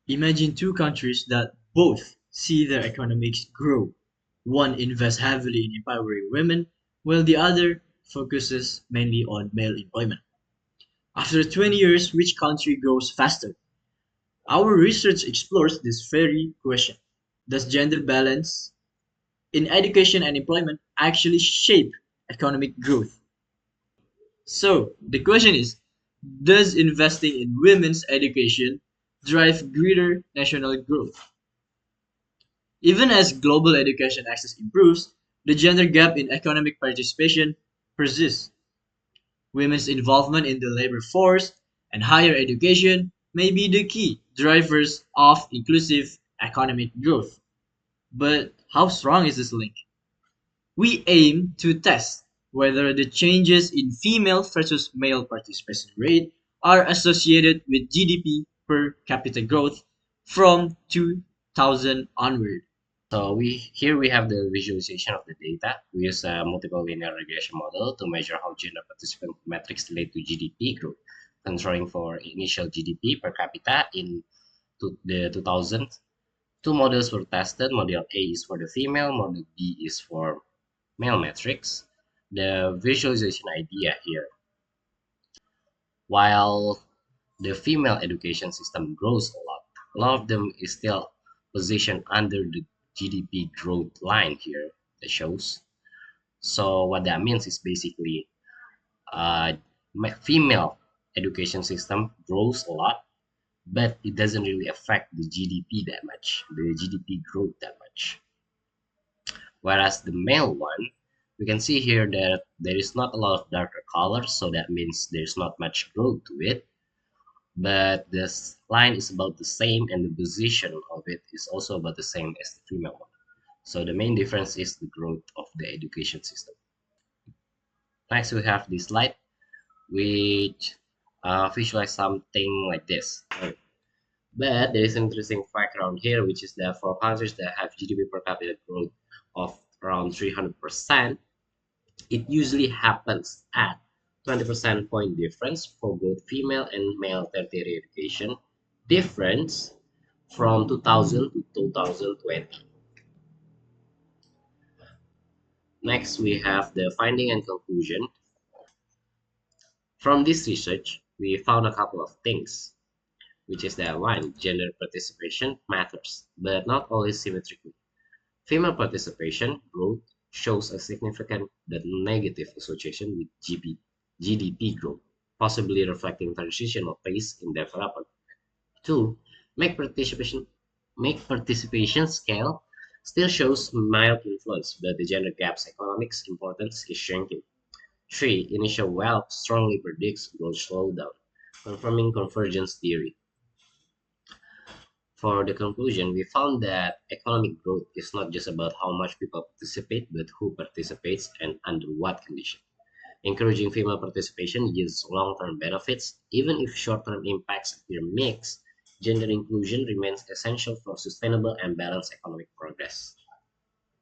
Imagine two countries that both see their economics grow. One invests heavily in empowering women, while the other focuses mainly on male employment. After 20 years, which country grows faster? Our research explores this very question. Does gender balance in education and employment actually shape economic growth? So, the question is, does investing in women's education drive greater national growth? Even as global education access improves, the gender gap in economic participation persists. Women's involvement in the labor force and higher education may be the key drivers of inclusive economic growth. But how strong is this link? We aim to test whether the changes in female versus male participation rate are associated with GDP per capita growth from 2000 onward. So we have the visualization of the data. We use a multiple linear regression model to measure how gender participant metrics relate to GDP growth, controlling for initial GDP per capita in the 2000s. Two models were tested. Model A is for the female, model B is for male metrics. The visualization idea here, while the female education system grows a lot of them is still positioned under the GDP growth line here that shows. So what that means is basically uh, female education system grows a lot, but it doesn't really affect the GDP that much, the GDP growth that much. Whereas the male one, we can see here that there is not a lot of darker colors, so that means there's not much growth to it. But this line is about the same, and the position of it is also about the same as the female one. So the main difference is the growth of the education system. Next, we have this slide, which visualize something like this. But there is an interesting fact around here, which is that for countries that have GDP per capita growth of around 300%, it usually happens at 20% point difference for both female and male tertiary education difference from 2000 to 2020. Next, we have the finding and conclusion. From this research, we found a couple of things, which is that one, gender participation matters, but not always symmetrically. Female participation growth shows a significant but negative association with GDP growth, possibly reflecting transitional pace in development. Two, make participation make participation scale still shows mild influence, but the gender gap's economics importance is shrinking. Three, initial wealth strongly predicts growth slowdown, confirming convergence theory. For the conclusion, we found that economic growth is not just about how much people participate, but who participates and under what condition. Encouraging female participation yields long-term benefits, even if short-term impacts appear mixed. Gender inclusion remains essential for sustainable and balanced economic progress.